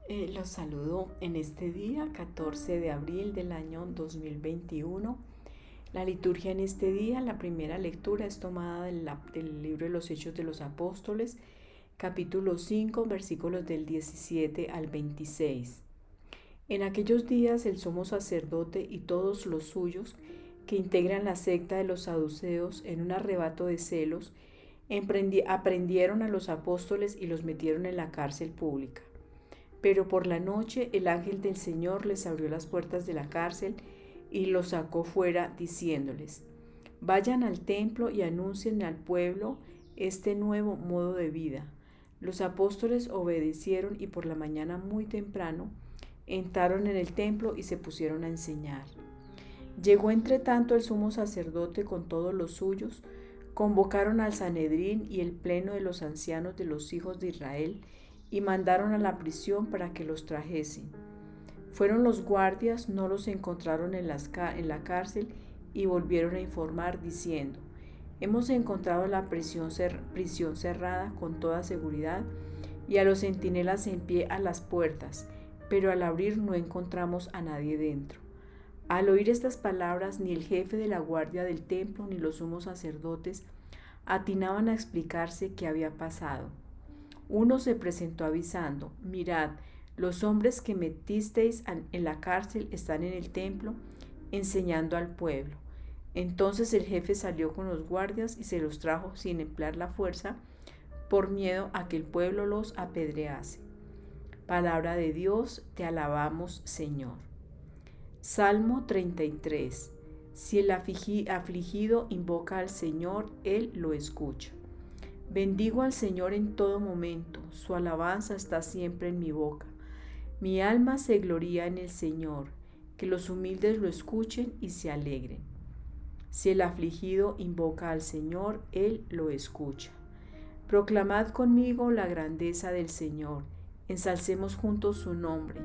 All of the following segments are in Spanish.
Los saludo en este día, 14 de abril del año 2021. La liturgia en este día, la primera lectura es tomada del libro de los Hechos de los Apóstoles, capítulo 5, versículos del 17 al 26. En aquellos días el sumo sacerdote y todos los suyos, que integran la secta de los saduceos, en un arrebato de celos, aprendieron a los apóstoles y los metieron en la cárcel pública. Pero por la noche el ángel del Señor les abrió las puertas de la cárcel y los sacó fuera, diciéndoles: vayan al templo y anuncien al pueblo este nuevo modo de vida. Los apóstoles obedecieron y por la mañana muy temprano entraron en el templo y se pusieron a enseñar. Llegó entre tanto el sumo sacerdote con todos los suyos, convocaron al Sanedrín y el pleno de los ancianos de los hijos de Israel y mandaron a la prisión para que los trajesen. Fueron los guardias, no los encontraron en la cárcel y volvieron a informar diciendo: hemos encontrado la prisión cerrada con toda seguridad y a los centinelas en pie a las puertas, pero al abrir no encontramos a nadie dentro. Al oír estas palabras, ni el jefe de la guardia del templo ni los sumos sacerdotes atinaban a explicarse qué había pasado. Uno se presentó avisando: mirad, los hombres que metisteis en la cárcel están en el templo enseñando al pueblo. Entonces el jefe salió con los guardias y se los trajo sin emplear la fuerza, por miedo a que el pueblo los apedrease. Palabra de Dios, te alabamos, Señor. Salmo 33. Si el afligido invoca al Señor, Él lo escucha. Bendigo al Señor en todo momento, su alabanza está siempre en mi boca. Mi alma se gloría en el Señor, que los humildes lo escuchen y se alegren. Si el afligido invoca al Señor, Él lo escucha. Proclamad conmigo la grandeza del Señor, ensalcemos juntos su nombre.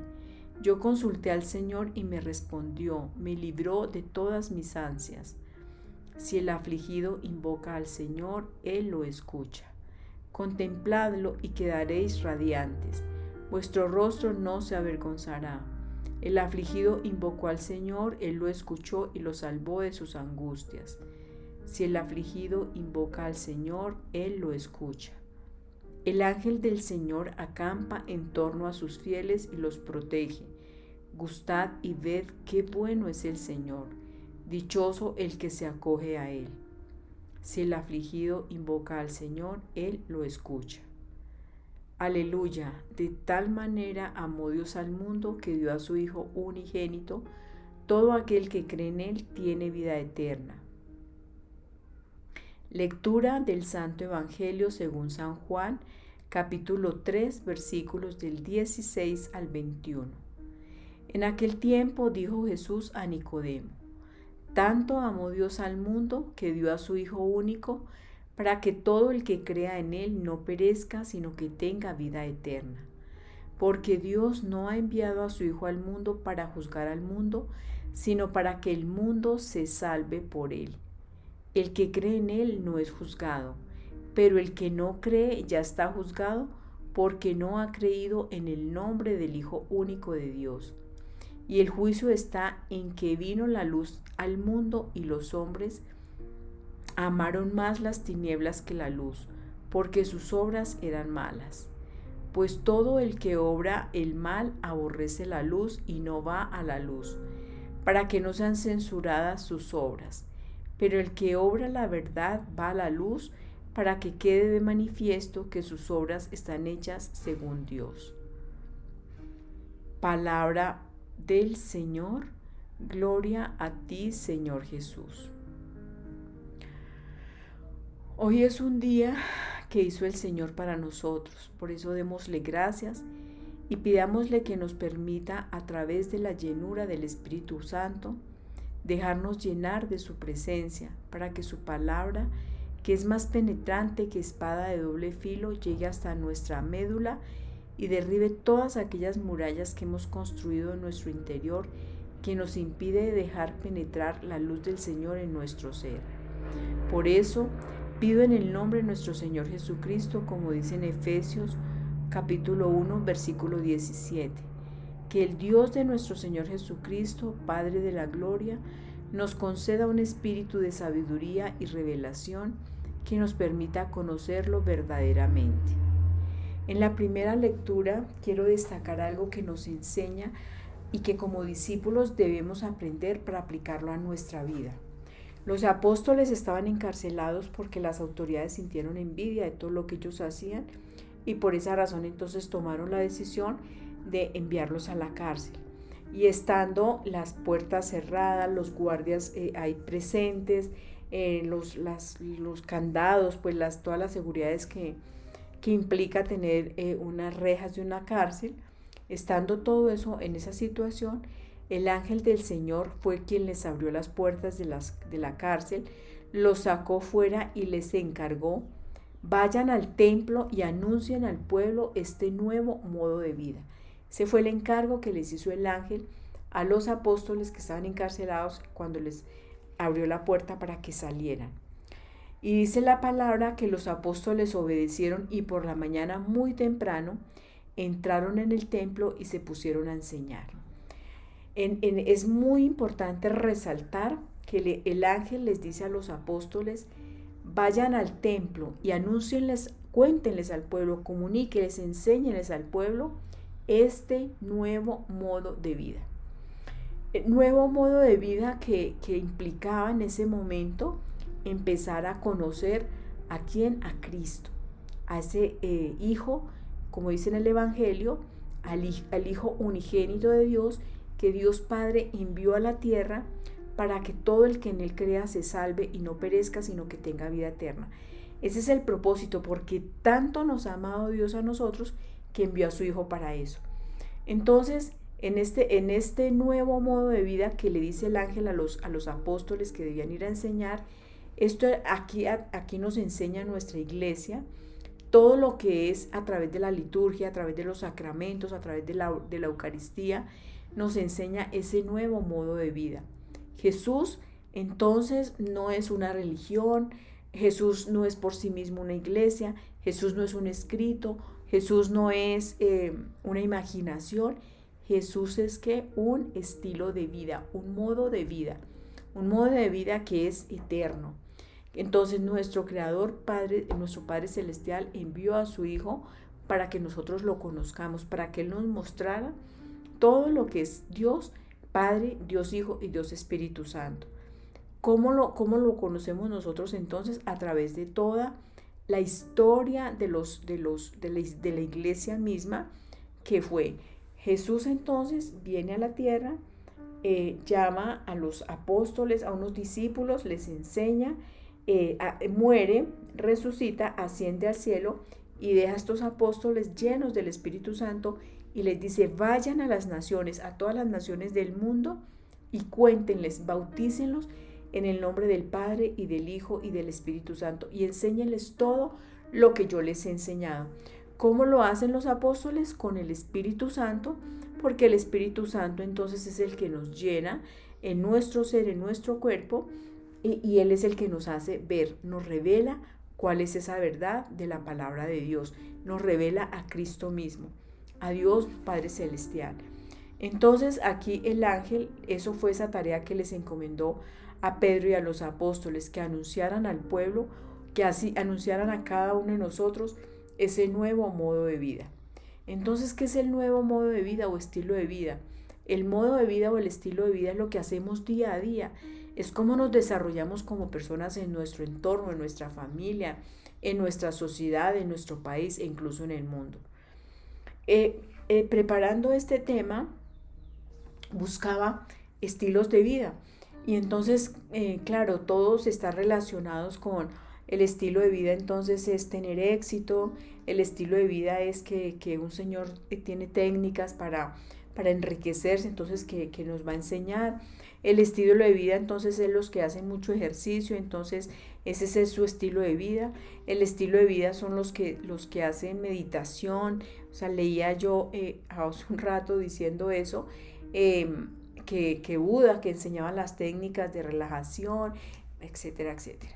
Yo consulté al Señor y me respondió, me libró de todas mis ansias. Si el afligido invoca al Señor, Él lo escucha. Contempladlo y quedaréis radiantes. Vuestro rostro no se avergonzará. El afligido invocó al Señor, Él lo escuchó y lo salvó de sus angustias. Si el afligido invoca al Señor, Él lo escucha. El ángel del Señor acampa en torno a sus fieles y los protege. Gustad y ved qué bueno es el Señor. Dichoso el que se acoge a Él. Si el afligido invoca al Señor, Él lo escucha. Aleluya, de tal manera amó Dios al mundo que dio a su Hijo unigénito. Todo aquel que cree en Él tiene vida eterna. Lectura del Santo Evangelio según San Juan, capítulo 3, versículos del 16 al 21. En aquel tiempo dijo Jesús a Nicodemo: tanto amó Dios al mundo que dio a su Hijo único, para que todo el que crea en Él no perezca, sino que tenga vida eterna. Porque Dios no ha enviado a su Hijo al mundo para juzgar al mundo, sino para que el mundo se salve por Él. El que cree en Él no es juzgado, pero el que no cree ya está juzgado, porque no ha creído en el nombre del Hijo único de Dios. Y el juicio está en que vino la luz al mundo y los hombres amaron más las tinieblas que la luz, porque sus obras eran malas. Pues todo el que obra el mal aborrece la luz y no va a la luz, para que no sean censuradas sus obras. Pero el que obra la verdad va a la luz, para que quede de manifiesto que sus obras están hechas según Dios. Palabra del Señor. Gloria a ti, Señor Jesús. Hoy es un día que hizo el Señor para nosotros, por eso démosle gracias y pidámosle que nos permita, a través de la llenura del Espíritu Santo, dejarnos llenar de su presencia, para que su palabra, que es más penetrante que espada de doble filo, llegue hasta nuestra médula y derribe todas aquellas murallas que hemos construido en nuestro interior, que nos impide dejar penetrar la luz del Señor en nuestro ser. Por eso pido en el nombre de nuestro Señor Jesucristo, como dice en Efesios capítulo 1, versículo 17. Que el Dios de nuestro Señor Jesucristo, Padre de la gloria, nos conceda un espíritu de sabiduría y revelación que nos permita conocerlo verdaderamente. En la primera lectura quiero destacar algo que nos enseña y que como discípulos debemos aprender para aplicarlo a nuestra vida. Los apóstoles estaban encarcelados porque las autoridades sintieron envidia de todo lo que ellos hacían y por esa razón entonces tomaron la decisión de enviarlos a la cárcel. Y estando las puertas cerradas, los guardias ahí presentes, los candados, pues todas las seguridades que implica tener unas rejas de una cárcel, estando todo eso en esa situación, el ángel del Señor fue quien les abrió las puertas de la cárcel, los sacó fuera y les encargó: vayan al templo y anuncien al pueblo este nuevo modo de vida. Ese fue el encargo que les hizo el ángel a los apóstoles que estaban encarcelados cuando les abrió la puerta para que salieran. Y dice la palabra que los apóstoles obedecieron y por la mañana muy temprano entraron en el templo y se pusieron a enseñar. Es muy importante resaltar que el ángel les dice a los apóstoles: vayan al templo y anúncienles, cuéntenles al pueblo, comuníquenles, enséñenles al pueblo este nuevo modo de vida. El nuevo modo de vida que implicaba en ese momento empezar a conocer a quién, a Cristo, a ese Hijo, como dice en el Evangelio, al Hijo unigénito de Dios, que Dios Padre envió a la tierra para que todo el que en Él crea se salve y no perezca, sino que tenga vida eterna. Ese es el propósito, porque tanto nos ha amado Dios a nosotros que envió a su Hijo para eso. Entonces, en este nuevo modo de vida que le dice el ángel a los apóstoles que debían ir a enseñar, esto aquí nos enseña nuestra iglesia todo lo que es a través de la liturgia, a través de los sacramentos, a través de la Eucaristía, nos enseña ese nuevo modo de vida. Jesús entonces no es una religión, Jesús no es por sí mismo una iglesia, Jesús no es un escrito, Jesús no es una imaginación, Jesús es un estilo de vida, un modo de vida que es eterno. Entonces nuestro Creador Padre, nuestro Padre Celestial envió a su Hijo para que nosotros lo conozcamos, para que Él nos mostrara todo lo que es Dios Padre, Dios Hijo y Dios Espíritu Santo. ¿Cómo lo conocemos nosotros entonces? A través de toda la historia de la iglesia misma, que fue Jesús. Entonces viene a la tierra, llama a los apóstoles, a unos discípulos, les enseña, muere, resucita, asciende al cielo y deja a estos apóstoles llenos del Espíritu Santo y les dice: vayan a las naciones, a todas las naciones del mundo y cuéntenles, bautícenlos en el nombre del Padre y del Hijo y del Espíritu Santo y enséñenles todo lo que yo les he enseñado. ¿Cómo lo hacen los apóstoles? Con el Espíritu Santo, porque el Espíritu Santo entonces es el que nos llena en nuestro ser, en nuestro cuerpo, y Él es el que nos hace ver, nos revela cuál es esa verdad de la palabra de Dios, nos revela a Cristo mismo, a Dios Padre Celestial. Entonces aquí el ángel, eso fue esa tarea que les encomendó a Pedro y a los apóstoles, que anunciaran al pueblo, que así anunciaran a cada uno de nosotros ese nuevo modo de vida. Entonces, ¿qué es el nuevo modo de vida o estilo de vida? El modo de vida o el estilo de vida es lo que hacemos día a día, es cómo nos desarrollamos como personas en nuestro entorno, en nuestra familia, en nuestra sociedad, en nuestro país e incluso en el mundo. Preparando este tema, buscaba estilos de vida y entonces, claro, todos están relacionados con el estilo de vida. Entonces es tener éxito, el estilo de vida es que un señor tiene técnicas para enriquecerse, entonces que nos va a enseñar. El estilo de vida entonces es los que hacen mucho ejercicio, entonces ese es su estilo de vida. El estilo de vida son los que hacen meditación. O sea, leía yo hace un rato diciendo eso, que Buda, que enseñaba las técnicas de relajación, etcétera, etcétera.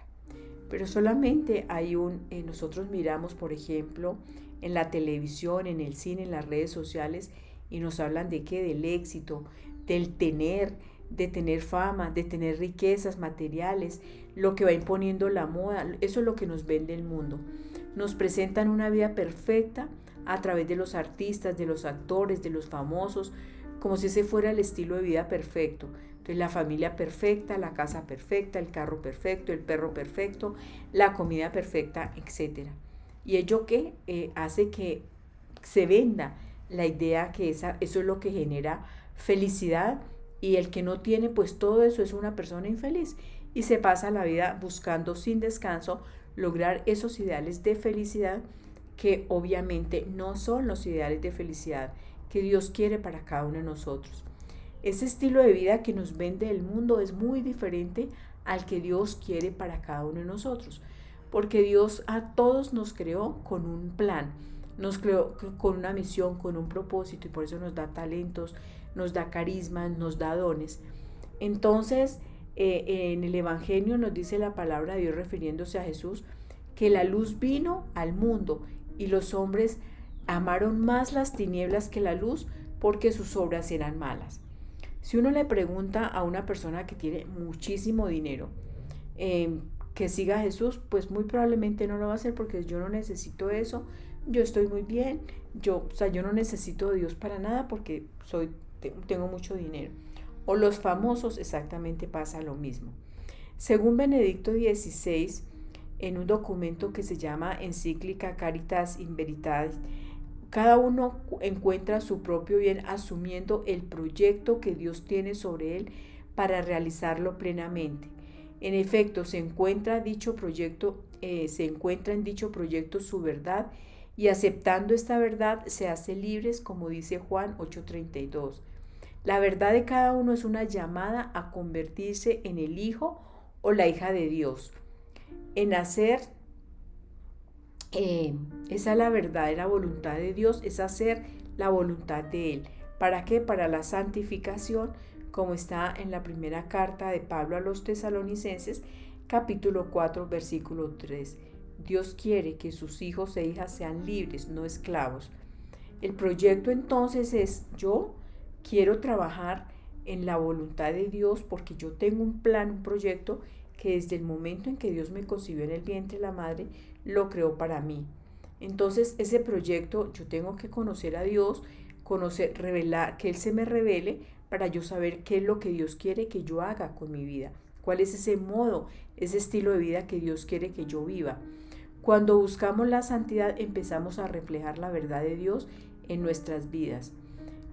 Pero solamente hay nosotros miramos, por ejemplo, en la televisión, en el cine, en las redes sociales, y nos hablan de qué, del éxito, del tener, de tener fama, de tener riquezas materiales, lo que va imponiendo la moda. Eso es lo que nos vende el mundo. Nos presentan una vida perfecta a través de los artistas, de los actores, de los famosos, como si ese fuera el estilo de vida perfecto. Entonces, la familia perfecta, la casa perfecta, el carro perfecto, el perro perfecto, la comida perfecta, etc. ¿Y ello qué? Hace que se venda la idea que eso es lo que genera felicidad, y el que no tiene pues todo eso es una persona infeliz y se pasa la vida buscando sin descanso lograr esos ideales de felicidad que obviamente no son los ideales de felicidad que Dios quiere para cada uno de nosotros. Ese estilo de vida que nos vende el mundo es muy diferente al que Dios quiere para cada uno de nosotros, porque Dios a todos nos creó con un plan, nos creó con una misión, con un propósito, y por eso nos da talentos, nos da carisma, nos da dones. Entonces, en el Evangelio nos dice la palabra de Dios refiriéndose a Jesús, que la luz vino al mundo y los hombres amaron más las tinieblas que la luz porque sus obras eran malas. Si uno le pregunta a una persona que tiene muchísimo dinero que siga a Jesús, pues muy probablemente no lo va a hacer, porque yo no necesito eso, yo estoy muy bien, yo no necesito de Dios para nada porque tengo mucho dinero. O los famosos, exactamente pasa lo mismo. Según Benedicto XVI, en un documento que se llama Encíclica Caritas in Veritate, cada uno encuentra su propio bien asumiendo el proyecto que Dios tiene sobre él para realizarlo plenamente. En efecto, se encuentra en dicho proyecto su verdad, y aceptando esta verdad se hace libres, como dice Juan 8:32. La verdad de cada uno es una llamada a convertirse en el hijo o la hija de Dios, en hacer esa es la verdadera voluntad de Dios, es hacer la voluntad de Él. ¿Para qué? Para la santificación, como está en la primera carta de Pablo a los Tesalonicenses, capítulo 4, versículo 3. Dios quiere que sus hijos e hijas sean libres, no esclavos. El proyecto entonces es: yo quiero trabajar en la voluntad de Dios porque yo tengo un plan, un proyecto que desde el momento en que Dios me concibió en el vientre de la madre, lo creó para mí. Entonces, ese proyecto, yo tengo que conocer a Dios, revelar, que Él se me revele para yo saber qué es lo que Dios quiere que yo haga con mi vida, cuál es ese modo, ese estilo de vida que Dios quiere que yo viva. Cuando buscamos la santidad, empezamos a reflejar la verdad de Dios en nuestras vidas.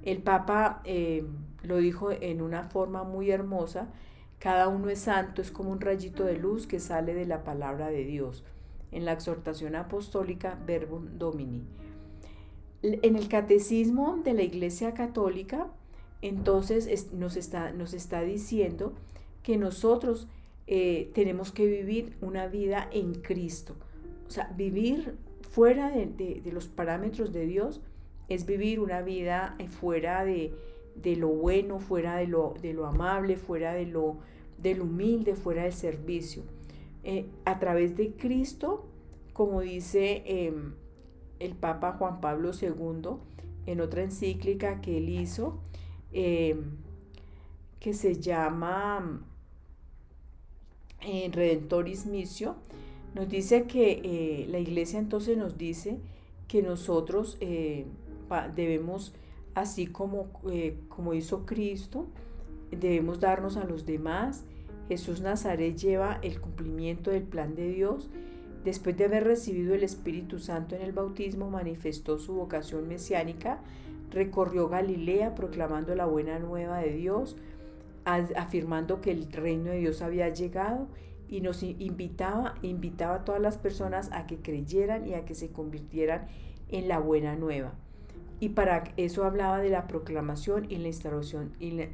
El Papa lo dijo en una forma muy hermosa: cada uno es santo, es como un rayito de luz que sale de la palabra de Dios, en la exhortación apostólica Verbum Domini. En el catecismo de la Iglesia Católica, entonces nos está diciendo que nosotros tenemos que vivir una vida en Cristo. O sea, vivir fuera de los parámetros de Dios es vivir una vida fuera de lo bueno, fuera de lo amable, fuera de lo humilde, fuera del servicio. A través de Cristo, como dice el Papa Juan Pablo II en otra encíclica que él hizo, que se llama Redentoris Missio, nos dice que la Iglesia entonces nos dice que nosotros debemos, así como hizo Cristo, debemos darnos a los demás. Jesús Nazaret lleva el cumplimiento del plan de Dios. Después de haber recibido el Espíritu Santo en el bautismo, manifestó su vocación mesiánica, recorrió Galilea proclamando la buena nueva de Dios, afirmando que el reino de Dios había llegado, y nos invitaba a todas las personas a que creyeran y a que se convirtieran en la buena nueva. Y para eso hablaba de la proclamación y la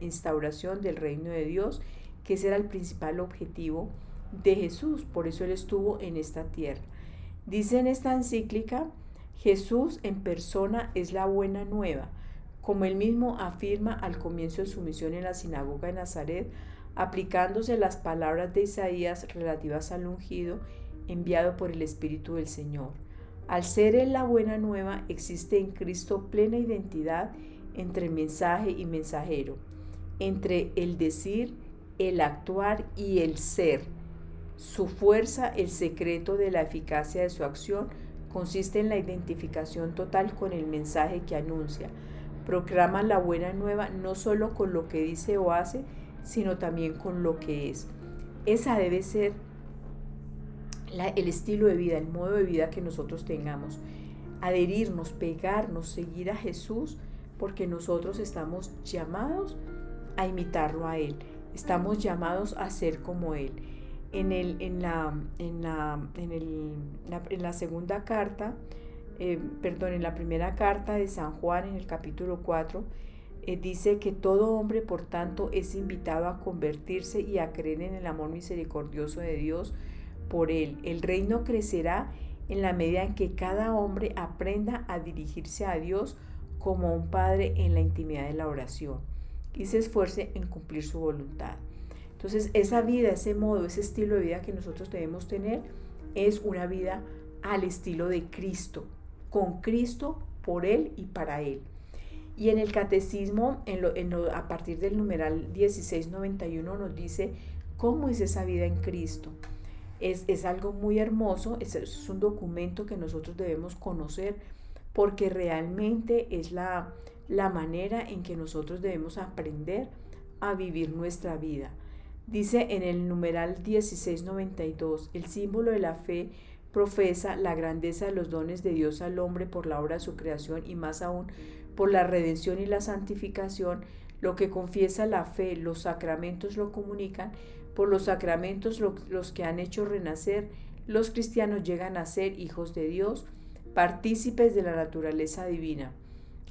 instauración del reino de Dios, que ese era el principal objetivo de Jesús. Por eso Él estuvo en esta tierra. Dice en esta encíclica: Jesús en persona es la buena nueva, como Él mismo afirma al comienzo de su misión en la sinagoga de Nazaret, aplicándose las palabras de Isaías relativas al ungido enviado por el Espíritu del Señor. Al ser Él la buena nueva, existe en Cristo plena identidad entre mensaje y mensajero, entre el decir, el actuar y el ser. Su fuerza, el secreto de la eficacia de su acción, consiste en la identificación total con el mensaje que anuncia. Proclama la buena nueva no solo con lo que dice o hace, sino también con lo que es. Esa debe ser el estilo de vida, el modo de vida que nosotros tengamos. Adherirnos, pegarnos, seguir a Jesús, porque nosotros estamos llamados a imitarlo a Él. Estamos llamados a ser como Él. En la segunda carta, en la primera carta de San Juan, en el capítulo 4, dice que todo hombre, por tanto, es invitado a convertirse y a creer en el amor misericordioso de Dios por Él. El reino crecerá en la medida en que cada hombre aprenda a dirigirse a Dios como un padre en la intimidad de la oración y se esfuerce en cumplir su voluntad. Entonces, esa vida, ese modo, ese estilo de vida que nosotros debemos tener es una vida al estilo de Cristo, con Cristo, por Él y para Él. Y en el catecismo, a partir del numeral 1691, nos dice cómo es esa vida en Cristo. Es algo muy hermoso, es un documento que nosotros debemos conocer porque realmente es la manera en que nosotros debemos aprender a vivir nuestra vida. Dice en el numeral 1692, el símbolo de la fe profesa la grandeza de los dones de Dios al hombre por la obra de su creación y más aún por la redención y la santificación. Lo que confiesa la fe, los sacramentos lo comunican. Por los sacramentos los que han hecho renacer, los cristianos llegan a ser hijos de Dios, partícipes de la naturaleza divina.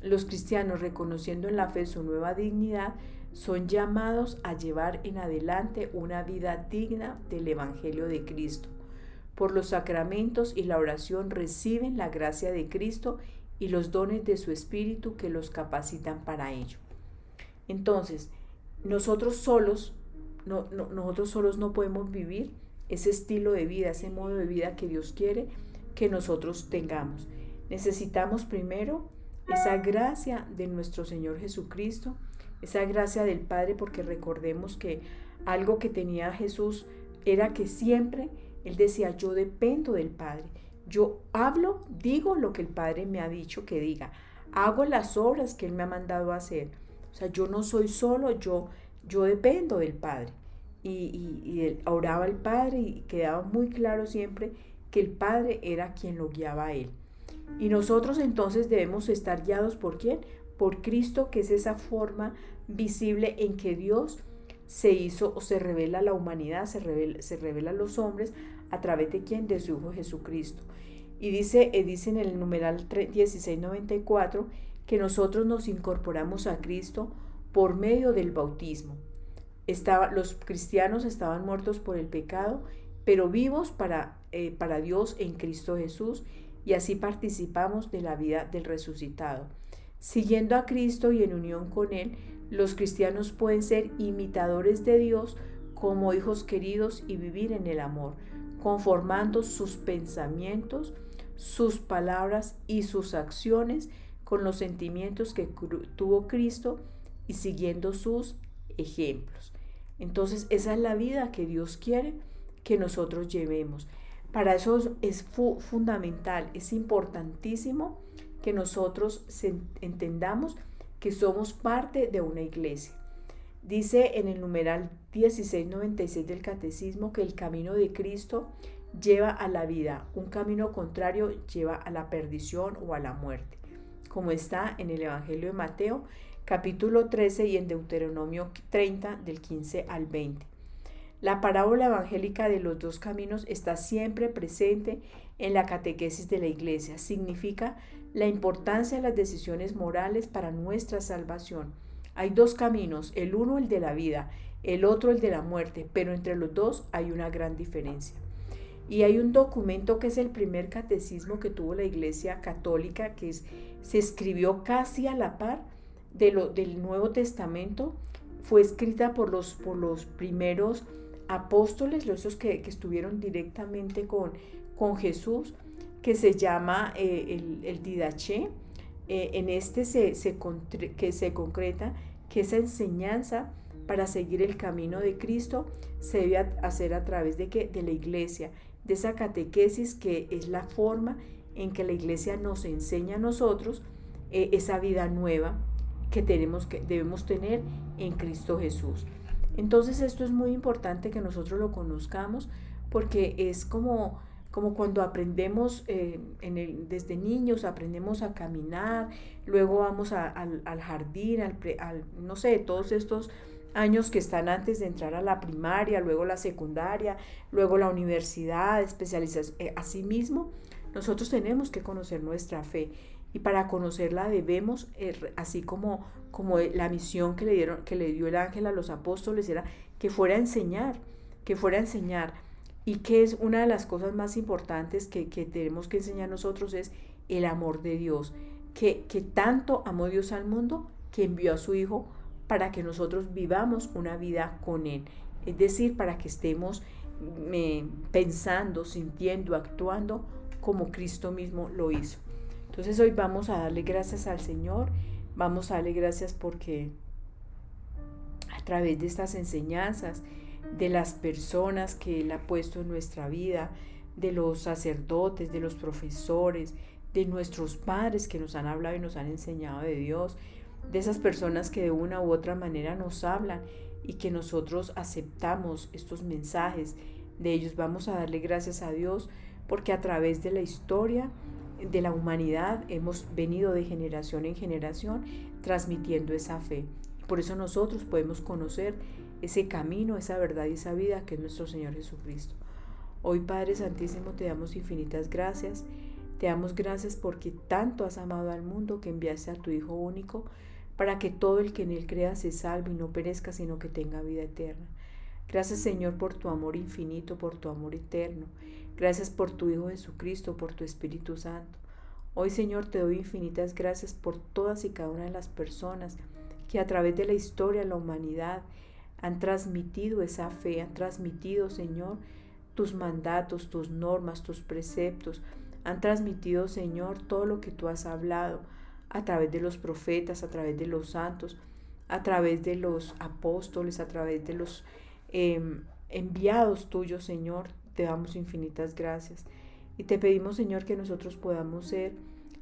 Los cristianos, reconociendo en la fe su nueva dignidad, son llamados a llevar en adelante una vida digna del Evangelio de Cristo. Por los sacramentos y la oración reciben la gracia de Cristo y los dones de su Espíritu que los capacitan para ello. Entonces, nosotros solos no podemos vivir ese estilo de vida, ese modo de vida que Dios quiere que nosotros tengamos. Necesitamos primero esa gracia de nuestro Señor Jesucristo, esa gracia del Padre, porque recordemos que algo que tenía Jesús era que siempre Él decía, yo dependo del Padre. Yo digo lo que el Padre me ha dicho que diga. Hago las obras que Él me ha mandado a hacer. O sea, yo no soy solo, yo dependo del Padre. Y él oraba al Padre y quedaba muy claro siempre que el Padre era quien lo guiaba a Él. Y nosotros entonces debemos estar guiados ¿por quién? Por Cristo, que es esa forma visible en que Dios se hizo o se revela a la humanidad, se revela a los hombres a través de quién, de su Hijo Jesucristo. Y dice en el numeral 1694 que nosotros nos incorporamos a Cristo por medio del bautismo. Los cristianos estaban muertos por el pecado, pero vivos para Dios en Cristo Jesús, y así participamos de la vida del resucitado. Siguiendo a Cristo y en unión con Él, los cristianos pueden ser imitadores de Dios como hijos queridos y vivir en el amor, conformando sus pensamientos, sus palabras y sus acciones con los sentimientos que tuvo Cristo y siguiendo sus ejemplos. Entonces, esa es la vida que Dios quiere que nosotros llevemos. Para eso es fundamental, es importantísimo que nosotros entendamos que somos parte de una iglesia. Dice en el numeral 1696 del Catecismo que el camino de Cristo lleva a la vida, un camino contrario lleva a la perdición o a la muerte, como está en el Evangelio de Mateo, capítulo 13 y en Deuteronomio 30, del 15 al 20. La parábola evangélica de los dos caminos está siempre presente en la catequesis de la Iglesia. Significa la importancia de las decisiones morales para nuestra salvación. Hay dos caminos, el uno el de la vida, el otro el de la muerte, pero entre los dos hay una gran diferencia. Y hay un documento que es el primer catecismo que tuvo la Iglesia Católica, que se escribió casi a la par del Nuevo Testamento. Fue escrita por los primeros apóstoles, esos que estuvieron directamente con Jesús, que se llama el Didaché. En este que se concreta que esa enseñanza para seguir el camino de Cristo se debe hacer a través de la iglesia, de esa catequesis que es la forma en que la iglesia nos enseña a nosotros esa vida nueva que debemos tener en Cristo Jesús. Entonces esto es muy importante que nosotros lo conozcamos, porque es como cuando aprendemos desde niños, aprendemos a caminar, luego vamos al jardín, no sé, todos estos años que están antes de entrar a la primaria, luego la secundaria, luego la universidad, especialización. Asimismo, nosotros tenemos que conocer nuestra fe, y para conocerla debemos, así como la misión que le dio el ángel a los apóstoles era que fuera a enseñar, y que es una de las cosas más importantes que tenemos que enseñar nosotros es el amor de Dios, que tanto amó Dios al mundo que envió a su Hijo para que nosotros vivamos una vida con Él, es decir, para que estemos pensando, sintiendo, actuando como Cristo mismo lo hizo. Entonces hoy vamos a darle gracias al Señor, vamos a darle gracias porque a través de estas enseñanzas, de las personas que Él ha puesto en nuestra vida, de los sacerdotes, de los profesores, de nuestros padres que nos han hablado y nos han enseñado de Dios, de esas personas que de una u otra manera nos hablan y que nosotros aceptamos estos mensajes de ellos. Vamos a darle gracias a Dios porque a través de la historia de la humanidad hemos venido de generación en generación transmitiendo esa fe. Por eso nosotros podemos conocer ese camino, esa verdad y esa vida que es nuestro Señor Jesucristo. Hoy, Padre Santísimo, te damos infinitas gracias. Te damos gracias porque tanto has amado al mundo que enviaste a tu Hijo único para que todo el que en Él crea se salve y no perezca, sino que tenga vida eterna. Gracias, Señor, por tu amor infinito, por tu amor eterno. Gracias por tu Hijo Jesucristo, por tu Espíritu Santo. Hoy, Señor, te doy infinitas gracias por todas y cada una de las personas que a través de la historia de la humanidad han transmitido esa fe, han transmitido, Señor, tus mandatos, tus normas, tus preceptos, han transmitido, Señor, todo lo que tú has hablado a través de los profetas, a través de los santos, a través de los apóstoles, a través de los enviados tuyos, Señor. Te damos infinitas gracias y te pedimos, Señor, que nosotros podamos ser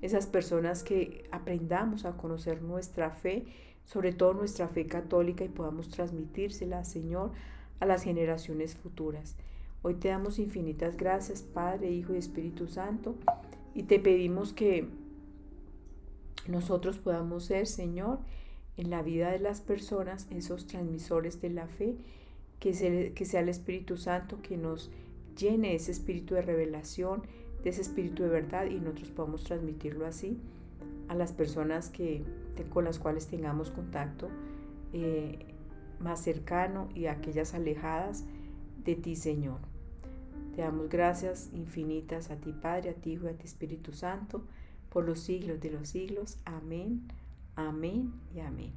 esas personas que aprendamos a conocer nuestra fe, sobre todo nuestra fe católica, y podamos transmitírsela, Señor, a las generaciones futuras. Hoy te damos infinitas gracias, Padre, Hijo y Espíritu Santo, y te pedimos que nosotros podamos ser, Señor, en la vida de las personas, esos transmisores de la fe, que sea el Espíritu Santo que nos llene ese espíritu de revelación, de ese espíritu de verdad, y nosotros podamos transmitirlo así a las personas con las cuales tengamos contacto más cercano y a aquellas alejadas de ti, Señor. Te damos gracias infinitas a ti, Padre, a ti, Hijo y a ti, Espíritu Santo, por los siglos de los siglos. Amén, amén y amén.